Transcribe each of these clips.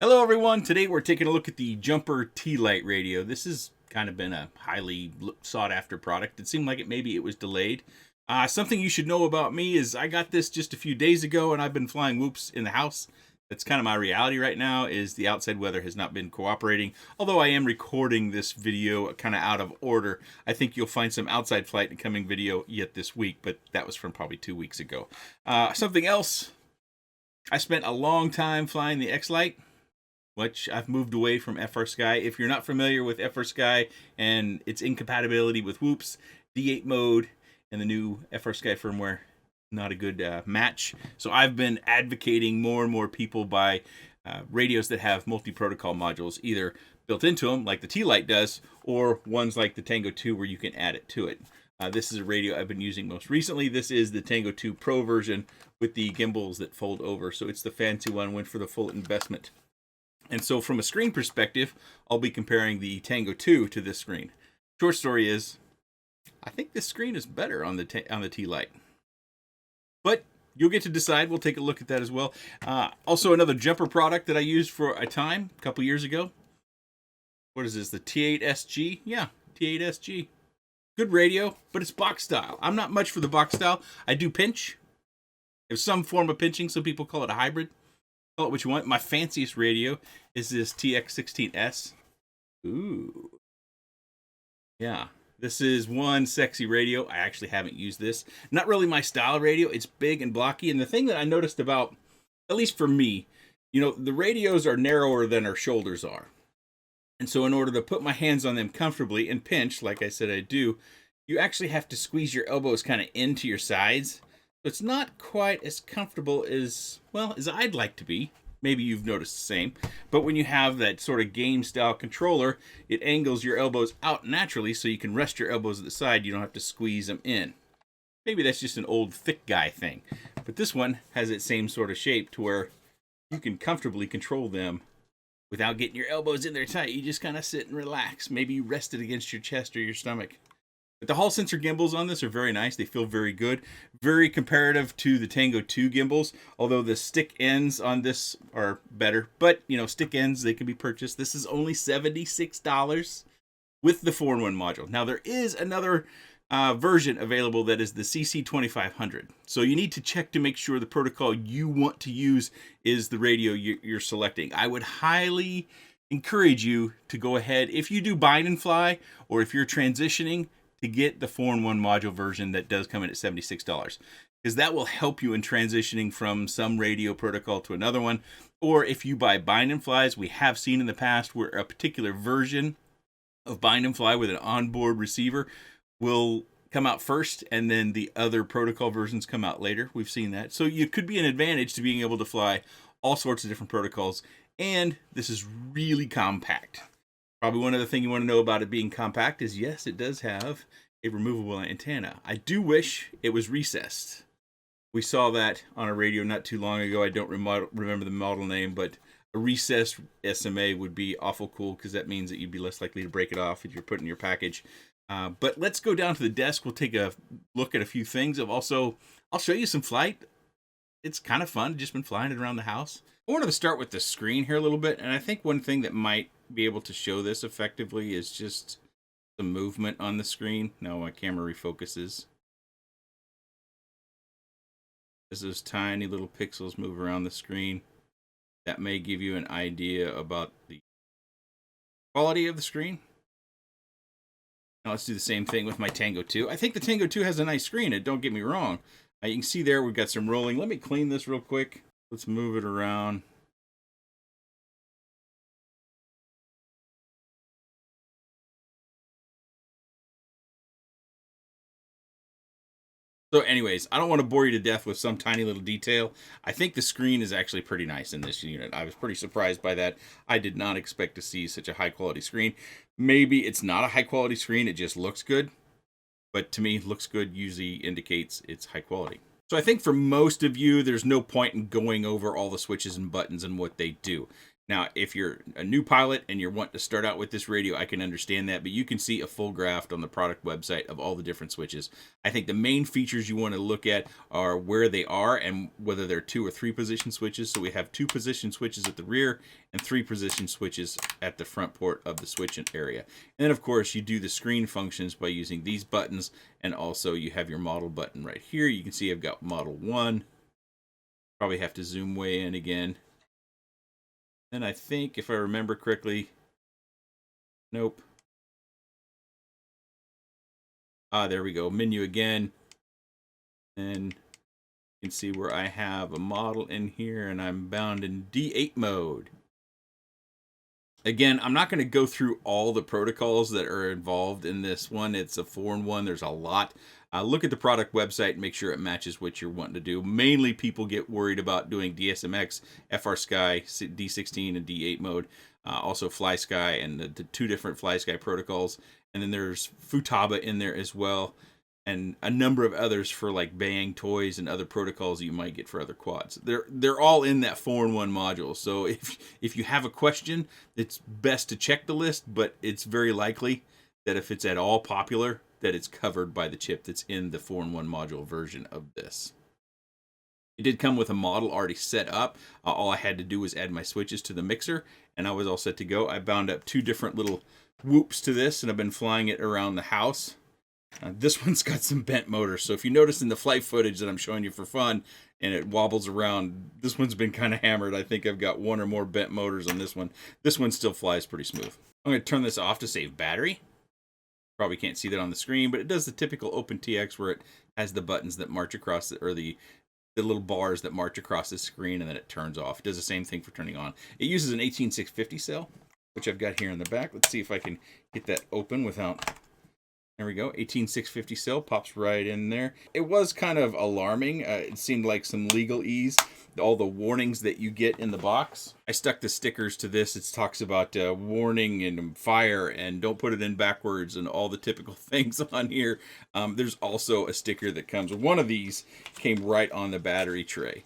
Hello everyone, today we're taking a look at the Jumper T-Lite radio. This has kind of been a highly sought after product. It seemed like maybe it was delayed. Something you should know about me is I got this just a few days ago and I've been flying whoops in the house. That's kind of my reality right now, is the outside weather has not been cooperating. Although I am recording this video kind of out of order. I think you'll find some outside flight in a coming video yet this week, but that was from probably 2 weeks ago. Something else, I spent a long time flying the X-Lite, which I've moved away from FrSky. If you're not familiar with FrSky and its incompatibility with Whoops, D8 mode, and the new FrSky firmware, not a good match. So I've been advocating more and more people buy radios that have multi-protocol modules, either built into them, like the T-Lite does, or ones like the Tango 2 where you can add it to it. This is a radio I've been using most recently. This is the Tango 2 Pro version with the gimbals that fold over. So it's the fancy one, went for the full investment. And so from a screen perspective, I'll be comparing the Tango 2 to this screen. Short story is, I think this screen is better on the T-Lite. But you'll get to decide. We'll take a look at that as well. Also, another Jumper product that I used for a time, a couple years ago. What is this, the T8SG? Yeah, T8SG. Good radio, but it's box style. I'm not much for the box style. I do pinch. There's some form of pinching. Some people call it a hybrid. Call it what you want. My fanciest radio is this TX16S. Ooh. Yeah. This is one sexy radio. I actually haven't used this. Not really my style radio. It's big and blocky. And the thing that I noticed about, at least for me, the radios are narrower than our shoulders are. And so in order to put my hands on them comfortably and pinch, like I said I do, you actually have to squeeze your elbows kind of into your sides. So it's not quite as comfortable as I'd like to be. Maybe you've noticed the same. But when you have that sort of game style controller, it angles your elbows out naturally so you can rest your elbows at the side. You don't have to squeeze them in. Maybe that's just an old thick guy thing. But this one has that same sort of shape to where you can comfortably control them without getting your elbows in there tight. You just kind of sit and relax. Maybe you rest it against your chest or your stomach. But the Hall sensor gimbals on this are very nice. They feel very good. Very comparative to the Tango 2 gimbals, although the stick ends on this are better. But, stick ends, they can be purchased. This is only $76 with the 4-in-1 module. Now, there is another version available that is the CC2500. So you need to check to make sure the protocol you want to use is the radio you're selecting. I would highly encourage you to go ahead, if you do bind and fly, or if you're transitioning, to get the 4-in-1 module version that does come in at $76, because that will help you in transitioning from some radio protocol to another one. Or if you buy bind and flies, we have seen in the past where a particular version of bind and fly with an onboard receiver will come out first and then the other protocol versions come out later. We've seen that. So you could be an advantage to being able to fly all sorts of different protocols. And this is really compact. Probably one other thing you want to know about it being compact is, yes, it does have a removable antenna. I do wish it was recessed. We saw that on a radio not too long ago. I don't remember the model name, but a recessed SMA would be awful cool, because that means that you'd be less likely to break it off if you're putting your package. But let's go down to the desk. We'll take a look at a few things. I'll show you some flight. It's kind of fun. I've just been flying it around the house. I wanted to start with the screen here a little bit, and I think one thing that might be able to show this effectively is just the movement on the screen. Now my camera refocuses. As those tiny little pixels move around the screen, that may give you an idea about the quality of the screen. Now let's do the same thing with my Tango 2. I think the Tango 2 has a nice screen, and don't get me wrong. You can see there we've got some rolling. Let me clean this real quick. Let's move it around. So anyways, I don't want to bore you to death with some tiny little detail. I think the screen is actually pretty nice in this unit. I was pretty surprised by that. I did not expect to see such a high quality screen. Maybe it's not a high quality screen, it just looks good. But to me, looks good usually indicates it's high quality. So I think for most of you, there's no point in going over all the switches and buttons and what they do. Now, if you're a new pilot and you're wanting to start out with this radio, I can understand that, but you can see a full graph on the product website of all the different switches. I think the main features you want to look at are where they are and whether they're 2 or 3 position switches. So we have 2 position switches at the rear and 3 position switches at the front port of the switch area. And then, of course, you do the screen functions by using these buttons, and also you have your model button right here. You can see I've got model 1. Probably have to zoom way in again. And I think, if I remember correctly, nope. There we go. Menu again. And you can see where I have a model in here, and I'm bound in D8 mode. Again, I'm not going to go through all the protocols that are involved in this one. It's a 4-in-1. There's a lot. Look at the product website and make sure it matches what you're wanting to do. Mainly, people get worried about doing DSMX, FrSky, D16, and D8 mode. Also, FlySky and the 2 different FlySky protocols. And then there's Futaba in there as well. And a number of others for like Bang toys and other protocols you might get for other quads. They're all in that 4-in-1 module. So if you have a question, it's best to check the list, but it's very likely that if it's at all popular, that it's covered by the chip that's in the 4-in-1 module version of this. It did come with a model already set up. All I had to do was add my switches to the mixer, and I was all set to go. I bound up 2 different little whoops to this, and I've been flying it around the house. This one's got some bent motors, so if you notice in the flight footage that I'm showing you for fun, and it wobbles around, this one's been kind of hammered. I think I've got 1 or more bent motors on this one. This one still flies pretty smooth. I'm going to turn this off to save battery. Probably can't see that on the screen, but it does the typical OpenTX where it has the buttons that march across, or the little bars that march across the screen, and then it turns off. It does the same thing for turning on. It uses an 18650 cell, which I've got here in the back. Let's see if I can get that open without... There we go. 18650 cell pops right in there. It was kind of alarming. It seemed like some legalese, all the warnings that you get in the box. I stuck the stickers to this. It talks about warning and fire and don't put it in backwards and all the typical things on here. There's also a sticker that comes. One of these came right on the battery tray.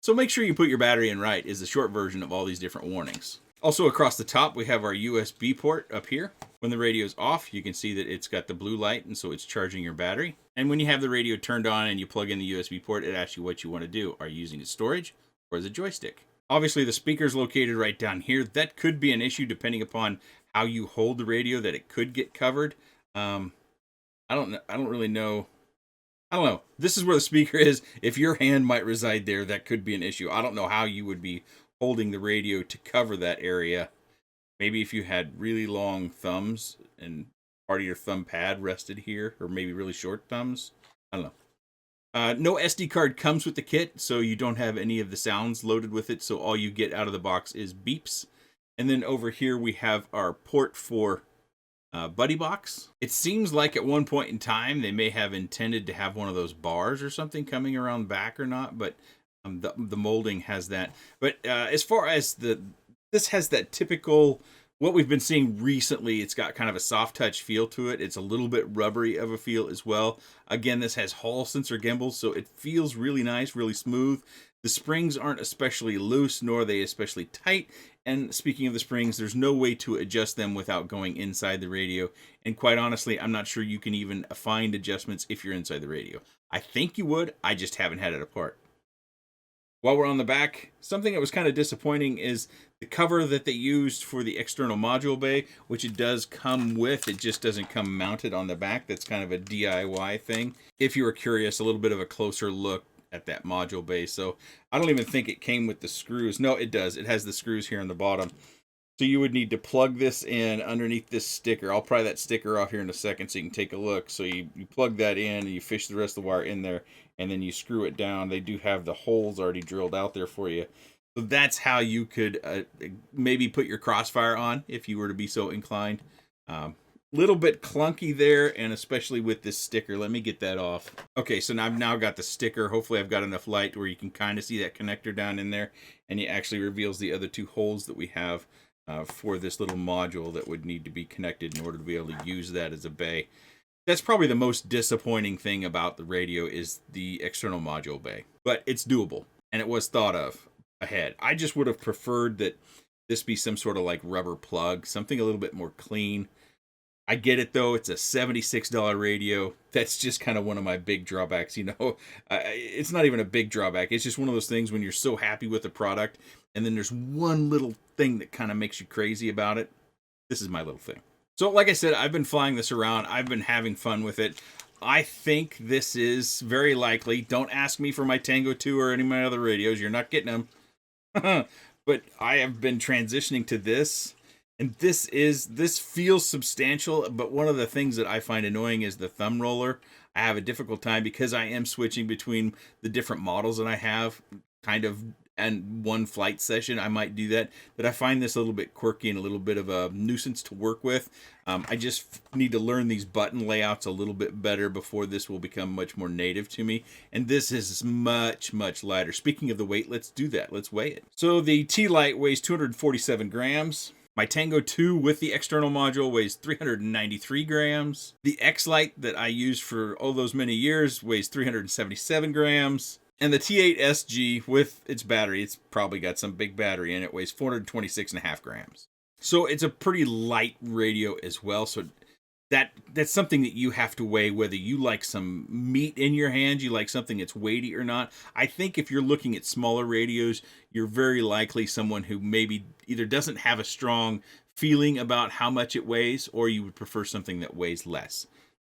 So make sure you put your battery in right is the short version of all these different warnings. Also across the top, we have our USB port up here. When the radio is off, you can see that it's got the blue light, and so it's charging your battery. And when you have the radio turned on and you plug in the USB port, it asks you what you want to do. Are you using it as storage or as a joystick? Obviously, the speaker is located right down here. That could be an issue depending upon how you hold the radio, that it could get covered. I don't really know. I don't know. This is where the speaker is. If your hand might reside there, that could be an issue. I don't know how you would be holding the radio to cover that area. Maybe if you had really long thumbs and part of your thumb pad rested here, or maybe really short thumbs. I don't know. No SD card comes with the kit, so you don't have any of the sounds loaded with it. So all you get out of the box is beeps. And then over here we have our port for Buddy Box. It seems like at one point in time they may have intended to have one of those bars or something coming around the back or not, but the molding has that. But as far as this has that typical, what we've been seeing recently, it's got kind of a soft touch feel to it. It's a little bit rubbery of a feel as well. Again, this has Hall sensor gimbals, so it feels really nice, really smooth. The springs aren't especially loose, nor are they especially tight. And speaking of the springs, there's no way to adjust them without going inside the radio. And quite honestly, I'm not sure you can even find adjustments if you're inside the radio. I think you would. I just haven't had it apart. While we're on the back, something that was kind of disappointing is the cover that they used for the external module bay, which it does come with. It just doesn't come mounted on the back. That's kind of a DIY thing. If you were curious, a little bit of a closer look at that module bay. So I don't even think it came with the screws. No, it does. It has the screws here on the bottom. So you would need to plug this in underneath this sticker. I'll pry that sticker off here in a second so you can take a look. So you plug that in and you fish the rest of the wire in there, and then you screw it down. They do have the holes already drilled out there for you. So that's how you could maybe put your crossfire on if you were to be so inclined. Little bit clunky there, and especially with this sticker. Let me get that off. Okay, so now I've now got the sticker. Hopefully I've got enough light where you can kind of see that connector down in there, and it actually reveals the other 2 holes that we have for this little module that would need to be connected in order to be able to use that as a bay. That's probably the most disappointing thing about the radio is the external module bay, but it's doable and it was thought of. ahead. I just would have preferred that this be some sort of like rubber plug, something a little bit more clean. I get it though, it's a $76 radio. That's just kind of one of my big drawbacks, you know. It's not even a big drawback. It's just one of those things when you're so happy with the product and then there's one little thing that kind of makes you crazy about it. This is my little thing. So like I said, I've been flying this around. I've been having fun with it. I think this is very likely. Don't ask me for my Tango 2 or any of my other radios. You're not getting them. But I have been transitioning to this. And this feels substantial. But one of the things that I find annoying is the thumb roller. I have a difficult time because I am switching between the different models that I have. Kind of, and one flight session I might do that. But I find this a little bit quirky and a little bit of a nuisance to work with. I just need to learn these button layouts a little bit better before this will become much more native to me. And this is much, much lighter. Speaking of the weight, let's do that. Let's weigh it. So the T-Lite weighs 247 grams. My Tango 2 with the external module weighs 393 grams. The X-Lite that I used for all those many years weighs 377 grams. And the T8SG with its battery, it's probably got some big battery in it, weighs 426.5 grams. So it's a pretty light radio as well. So that's something that you have to weigh, whether you like some meat in your hand, you like something that's weighty or not. I think if you're looking at smaller radios, you're very likely someone who maybe either doesn't have a strong feeling about how much it weighs, or you would prefer something that weighs less.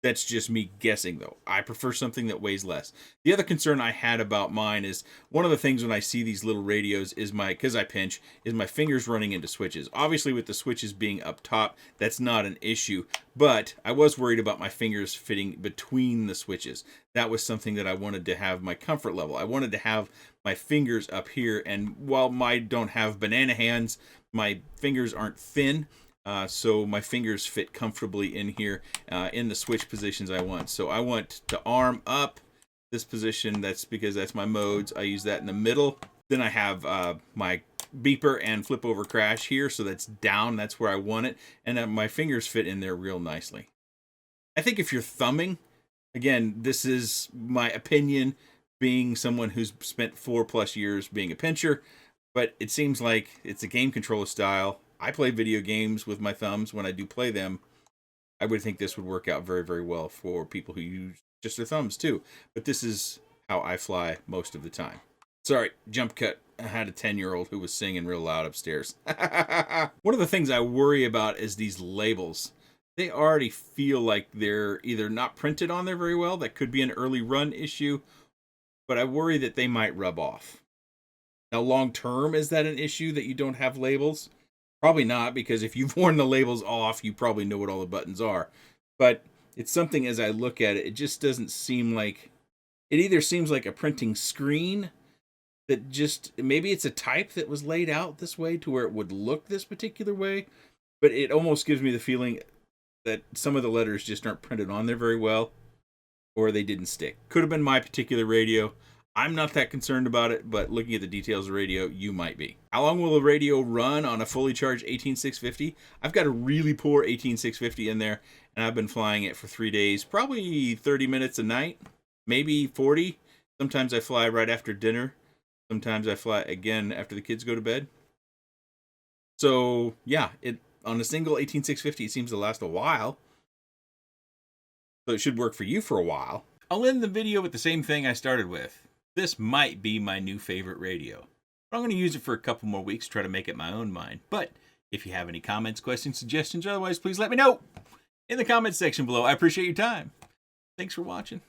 That's just me guessing, though. I prefer something that weighs less. The other concern I had about mine is one of the things when I see these little radios is because I pinch, is my fingers running into switches. Obviously, with the switches being up top, that's not an issue. But I was worried about my fingers fitting between the switches. That was something that I wanted to have my comfort level. I wanted to have my fingers up here. And while I don't have banana hands, my fingers aren't thin. So my fingers fit comfortably in here in the switch positions I want. So I want to arm up this position. That's because that's my modes. I use that in the middle. Then I have my beeper and flip over crash here. So that's down. That's where I want it. And my fingers fit in there real nicely. I think if you're thumbing, again, this is my opinion being someone who's spent 4+ years being a pincher. But it seems like it's a game controller style. I play video games with my thumbs when I do play them. I would think this would work out very, very well for people who use just their thumbs too. But this is how I fly most of the time. Sorry, jump cut. I had a 10-year-old who was singing real loud upstairs. One of the things I worry about is these labels. They already feel like they're either not printed on there very well. That could be an early run issue. But I worry that they might rub off. Now, long term, is that an issue that you don't have labels? Probably not, because if you've worn the labels off, you probably know what all the buttons are. But it's something, as I look at it, it just doesn't seem like... It either seems like a printing screen that just... Maybe it's a type that was laid out this way to where it would look this particular way. But it almost gives me the feeling that some of the letters just aren't printed on there very well. Or they didn't stick. Could have been my particular radio. I'm not that concerned about it, but looking at the details of the radio, you might be. How long will the radio run on a fully charged 18650? I've got a really poor 18650 in there, and I've been flying it for 3 days, probably 30 minutes a night, maybe 40. Sometimes I fly right after dinner. Sometimes I fly again after the kids go to bed. So, yeah, on a single 18650, it seems to last a while. So it should work for you for a while. I'll end the video with the same thing I started with. This might be my new favorite radio. But I'm going to use it for a couple more weeks to try to make it my own mind. But if you have any comments, questions, suggestions, or otherwise, please let me know in the comments section below. I appreciate your time. Thanks for watching.